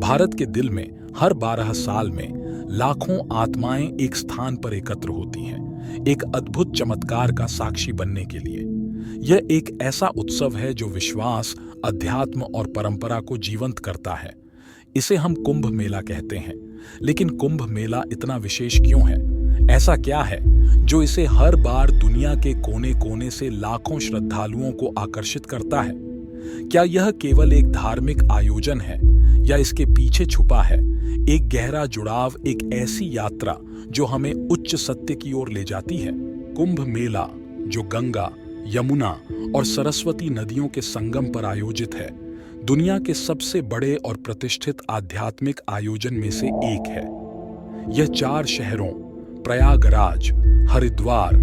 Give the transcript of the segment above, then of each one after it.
भारत के दिल में हर 12 साल में लाखों आत्माएं एक स्थान पर एकत्र होती हैं, एक अद्भुत चमत्कार का साक्षी बनने के लिए। यह एक ऐसा उत्सव है जो विश्वास, अध्यात्म और परंपरा को जीवंत करता है। इसे हम कुंभ मेला कहते हैं। लेकिन कुंभ मेला इतना विशेष क्यों है? ऐसा क्या है जो इसे हर बार दुनिया के कोने कोने से लाखों श्रद्धालुओं को आकर्षित करता है? क्या यह केवल एक धार्मिक आयोजन है या इसके पीछे छुपा है एक गहरा जुड़ाव, एक ऐसी यात्रा जो हमें उच्च सत्य की ओर ले जाती है? कुंभ मेला, जो गंगा, यमुना और सरस्वती नदियों के संगम पर आयोजित है, दुनिया के सबसे बड़े और प्रतिष्ठित आध्यात्मिक आयोजन में से एक है। यह 4 शहरों प्रयागराज, हरिद्वार,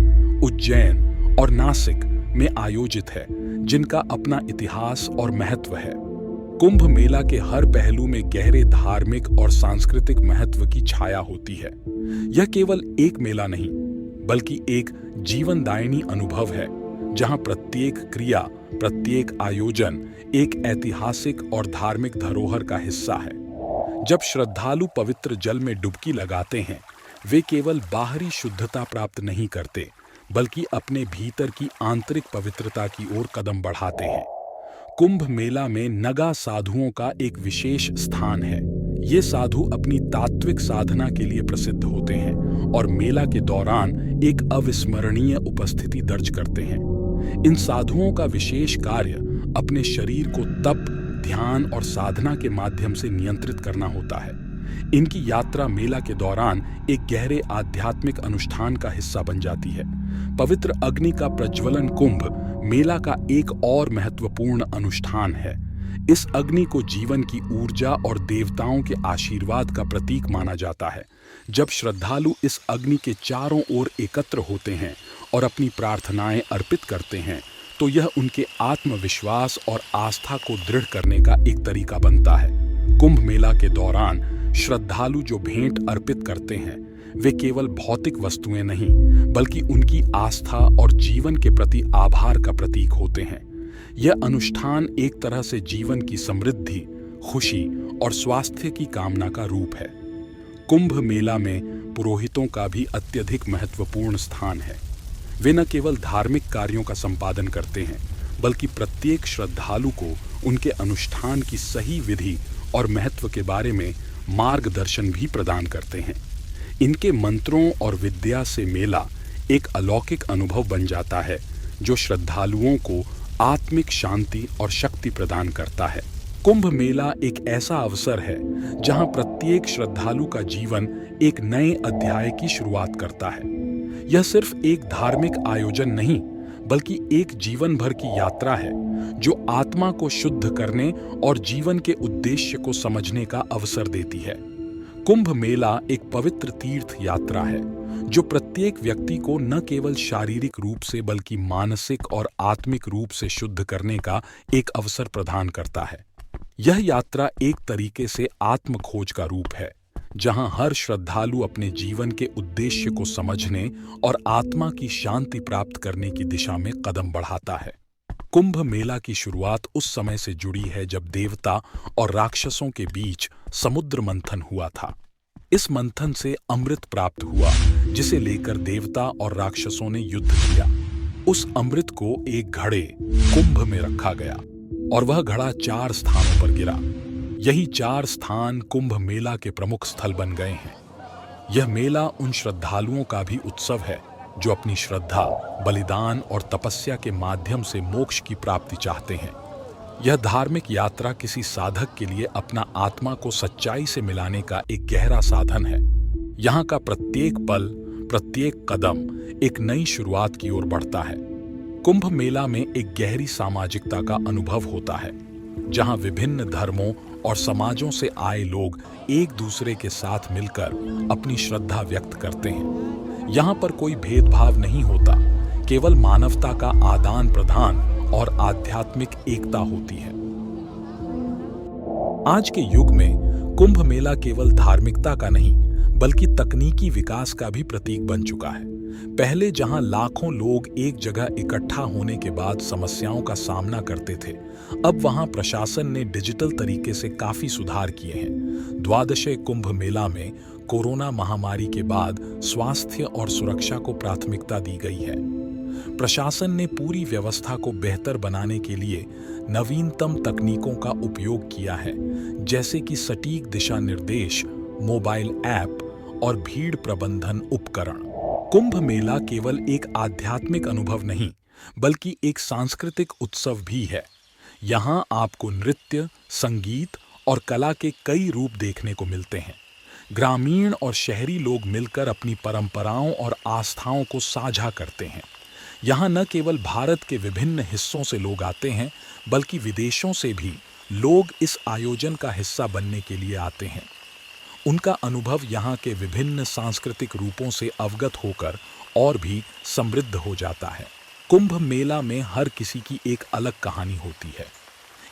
उज्जैन और नासिक में आयोजित है, जिनका अपना इतिहास और महत्व है। कुंभ मेला के हर पहलू में गहरे धार्मिक और सांस्कृतिक महत्व की छाया होती है। यह केवल एक मेला नहीं, बल्कि एक जीवनदायिनी अनुभव है, जहां प्रत्येक क्रिया, प्रत्येक आयोजन एक ऐतिहासिक और धार्मिक धरोहर का हिस्सा है। जब श्रद्धालु पवित्र जल में डुबकी लगाते हैं, वे केवल बाहरी शुद्धता प्राप्त नहीं करते, बल्कि अपने भीतर की आंतरिक पवित्रता की ओर कदम बढ़ाते हैं। कुंभ मेला में नगा साधुओं का एक विशेष स्थान है। ये साधु अपनी तात्विक साधना के लिए प्रसिद्ध होते हैं और मेला के दौरान एक अविस्मरणीय उपस्थिति दर्ज करते हैं। इन साधुओं का विशेष कार्य अपने शरीर को तप, ध्यान और साधना के माध्यम से नियंत्रित करना होता है। इनकी यात्रा मेला के दौरान एक गहरे आध्यात्मिक अनुष्ठान का हिस्सा बन जाती है। पवित्र अग्नि का प्रज्वलन कुंभ मेला का एक और महत्वपूर्ण अनुष्ठान है। इस अग्नि को जीवन की ऊर्जा और देवताओं के आशीर्वाद का प्रतीक माना जाता है। जब श्रद्धालु इस अग्नि के चारों ओर एकत्र होते हैं और अपनी प्रार्थनाएं अर्पित करते हैं, तो यह उनके आत्मविश्वास और आस्था को दृढ़ करने का एक तरीका बनता है। कुंभ मेला के दौरान श्रद्धालु जो भेंट अर्पित करते हैं, वे केवल भौतिक वस्तुएं नहीं, बल्कि उनकी आस्था और जीवन के प्रति आभार का प्रतीक होते हैं। यह अनुष्ठान एक तरह से जीवन की समृद्धि, खुशी और स्वास्थ्य की कामना का रूप है। कुंभ मेला में पुरोहितों का भी अत्यधिक महत्वपूर्ण स्थान है। वे न केवल धार्मिक कार्यों का संपादन करते हैं, बल्कि प्रत्येक श्रद्धालु को उनके अनुष्ठान की सही विधि और महत्व के बारे में मार्गदर्शन भी प्रदान करते हैं। इनके मंत्रों और विद्या से मेला एक अलौकिक अनुभव बन जाता है, जो श्रद्धालुओं को आत्मिक शांति और शक्ति प्रदान करता है। कुंभ मेला एक ऐसा अवसर है जहां प्रत्येक श्रद्धालु का जीवन एक नए अध्याय की शुरुआत करता है। यह सिर्फ एक धार्मिक आयोजन नहीं, बल्कि एक जीवन भर की यात्रा है, जो आत्मा को शुद्ध करने और जीवन के उद्देश्य को समझने का अवसर देती है। कुंभ मेला एक पवित्र तीर्थ यात्रा है, जो प्रत्येक व्यक्ति को न केवल शारीरिक रूप से बल्कि मानसिक और आत्मिक रूप से शुद्ध करने का एक अवसर प्रदान करता है। यह यात्रा एक तरीके से आत्म खोज का रूप है, जहां हर श्रद्धालु अपने जीवन के उद्देश्य को समझने और आत्मा की शांति प्राप्त करने की दिशा में कदम बढ़ाता है। कुंभ मेला की शुरुआत उस समय से जुड़ी है जब देवता और राक्षसों के बीच समुद्र मंथन हुआ था। इस मंथन से अमृत प्राप्त हुआ, जिसे लेकर देवता और राक्षसों ने युद्ध किया। उस अमृत को एक घड़े कुंभ में रखा गया और वह घड़ा 4 स्थानों पर गिरा। यही 4 स्थान कुंभ मेला के प्रमुख स्थल बन गए हैं। यह मेला उन श्रद्धालुओं का भी उत्सव है जो अपनी श्रद्धा, बलिदान और तपस्या के माध्यम से मोक्ष की प्राप्ति चाहते हैं। यह धार्मिक यात्रा किसी साधक के लिए अपना आत्मा को सच्चाई से मिलाने का एक गहरा साधन है। यहाँ का प्रत्येक पल, प्रत्येक कदम एक नई शुरुआत की ओर बढ़ता है। कुंभ मेला में एक गहरी सामाजिकता का अनुभव होता है, जहाँ विभिन्न धर्मों और समाजों से आए लोग एक दूसरे के साथ मिलकर अपनी श्रद्धा व्यक्त करते हैं। यहाँ पर कोई भेदभाव नहीं होता, केवल मानवता का आदान प्रदान और आध्यात्मिक एकता होती है। आज के युग में कुंभ मेला केवल धार्मिकता का नहीं, बल्कि तकनीकी विकास का भी प्रतीक बन चुका है। पहले जहां लाखों लोग एक जगह इकट्ठा होने के बाद समस्याओं का सामना करते थे, अब वहां प्रशासन ने डिजिटल तरीके से काफी सुधार किए हैं। द्वादश कुंभ मेला में कोरोना महामारी के बाद स्वास्थ्य और सुरक्षा को प्राथमिकता दी गई है। प्रशासन ने पूरी व्यवस्था को बेहतर बनाने के लिए नवीनतम तकनीकों का उपयोग किया है, जैसे कि सटीक दिशा निर्देश, मोबाइल ऐप और भीड़ प्रबंधन उपकरण। कुंभ मेला केवल एक आध्यात्मिक अनुभव नहीं, बल्कि एक सांस्कृतिक उत्सव भी है। यहाँ आपको नृत्य, संगीत और कला के कई रूप देखने को मिलते हैं। ग्रामीण और शहरी लोग मिलकर अपनी परंपराओं और आस्थाओं को साझा करते हैं। यहाँ न केवल भारत के विभिन्न हिस्सों से लोग आते हैं, बल्कि विदेशों से भी लोग इस आयोजन का हिस्सा बनने के लिए आते हैं। उनका अनुभव यहाँ के विभिन्न सांस्कृतिक रूपों से अवगत होकर और भी समृद्ध हो जाता है। कुंभ मेला में हर किसी की एक अलग कहानी होती है।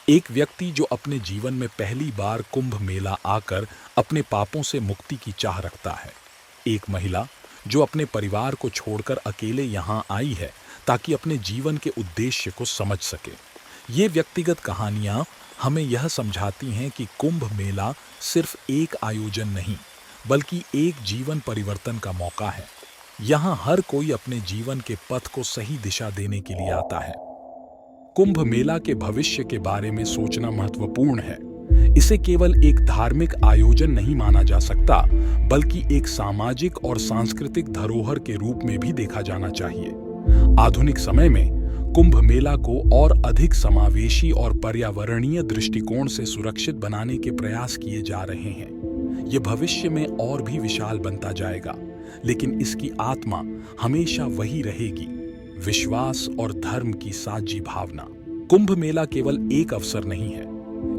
एक व्यक्ति जो अपने जीवन में पहली बार कुंभ मेला आकर अपने पापों से मुक्ति की चाह रखता है। एक महिला जो अपने परिवार को छोड़कर अकेले यहाँ आई है ताकि अपने जीवन के उद्देश्य को समझ सके। ये व्यक्तिगत कहानियाँ हमें यह समझाती हैं कि कुंभ मेला सिर्फ एक आयोजन नहीं, बल्कि एक जीवन परिवर्तन का मौका है। यहाँ हर कोई अपने जीवन के पथ को सही दिशा देने के लिए आता है। कुंभ मेला के भविष्य के बारे में सोचना महत्वपूर्ण है। इसे केवल एक धार्मिक आयोजन नहीं माना जा सकता, बल्कि एक सामाजिक और सांस्कृतिक धरोहर के रूप में भी देखा जाना चाहिए। आधुनिक समय में कुंभ मेला को और अधिक समावेशी और पर्यावरणीय दृष्टिकोण से सुरक्षित बनाने के प्रयास किए जा रहे हैं। ये भविष्य में और भी विशाल बनता जाएगा, लेकिन इसकी आत्मा हमेशा वही रहेगी, विश्वास और धर्म की साझी भावना। कुंभ मेला केवल एक अवसर नहीं है,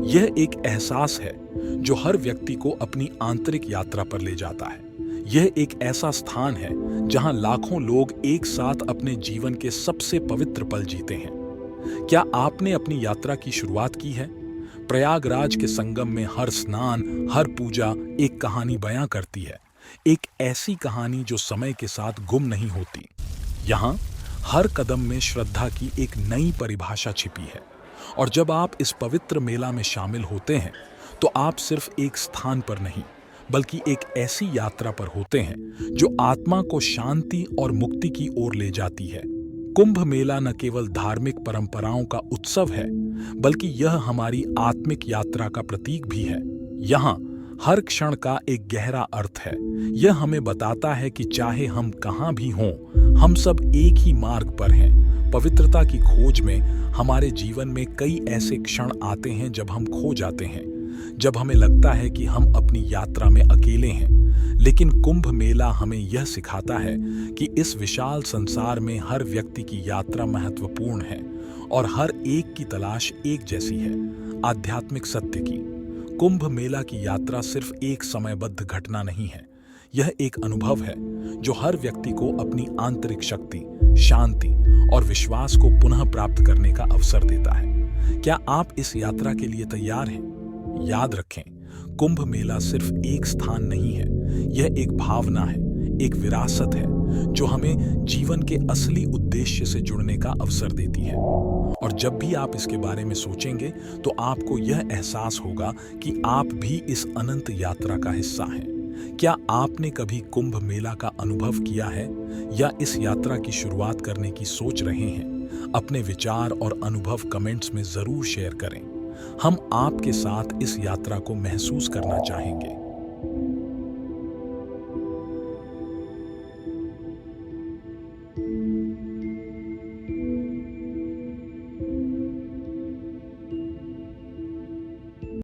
यह एक एहसास है जो हर व्यक्ति को अपनी आंतरिक यात्रा पर ले जाता है। यह एक ऐसा स्थान है जहां लाखों लोग एक साथ अपने जीवन के सबसे पवित्र पल जीते हैं। क्या आपने अपनी यात्रा की शुरुआत की है? प्रयागराज के संगम में हर स्नान, हर पूजा एक कहानी बयां करती है, एक ऐसी कहानी जो समय के साथ गुम नहीं होती। यहाँ हर कदम में श्रद्धा की एक नई परिभाषा छिपी है, और जब आप इस पवित्र मेला में शामिल होते हैं तो आप सिर्फ एक स्थान पर नहीं, बल्कि एक ऐसी यात्रा पर होते हैं जो आत्मा को शांति और मुक्ति की ओर ले जाती है। कुंभ मेला न केवल धार्मिक परंपराओं का उत्सव है, बल्कि यह हमारी आत्मिक यात्रा का प्रतीक भी है। यहाँ हर क्षण का एक गहरा अर्थ है। यह हमें बताता है कि चाहे हम कहाँ भी हों, हम सब एक ही मार्ग पर हैं। पवित्रता की खोज में हमारे जीवन में कई ऐसे क्षण आते हैं जब हम खो जाते हैं, जब हमें लगता है कि हम अपनी यात्रा में अकेले हैं। लेकिन कुंभ मेला हमें यह सिखाता है कि इस विशाल संसार में हर व्यक्ति की यात्रा महत्वपूर्ण है और हर एक की तलाश एक जैसी है, आध्यात्मिक सत्य की। कुंभ मेला की यात्रा सिर्फ एक समयबद्ध घटना नहीं है, यह एक अनुभव है जो हर व्यक्ति को अपनी आंतरिक शक्ति, शांति और विश्वास को पुनः प्राप्त करने का अवसर देता है। क्या आप इस यात्रा के लिए तैयार हैं? याद रखें, कुंभ मेला सिर्फ एक स्थान नहीं है, यह एक भावना है, एक विरासत है जो हमें जीवन के असली उद्देश्य से जुड़ने का अवसर देती है। और जब भी आप इसके बारे में सोचेंगे तो आपको यह एहसास होगा कि आप भी इस अनंत यात्रा का हिस्सा हैं। क्या आपने कभी कुंभ मेला का अनुभव किया है या इस यात्रा की शुरुआत करने की सोच रहे हैं? अपने विचार और अनुभव कमेंट्स में जरूर शेयर करें। हम आपके साथ इस यात्रा को महसूस करना चाहेंगे।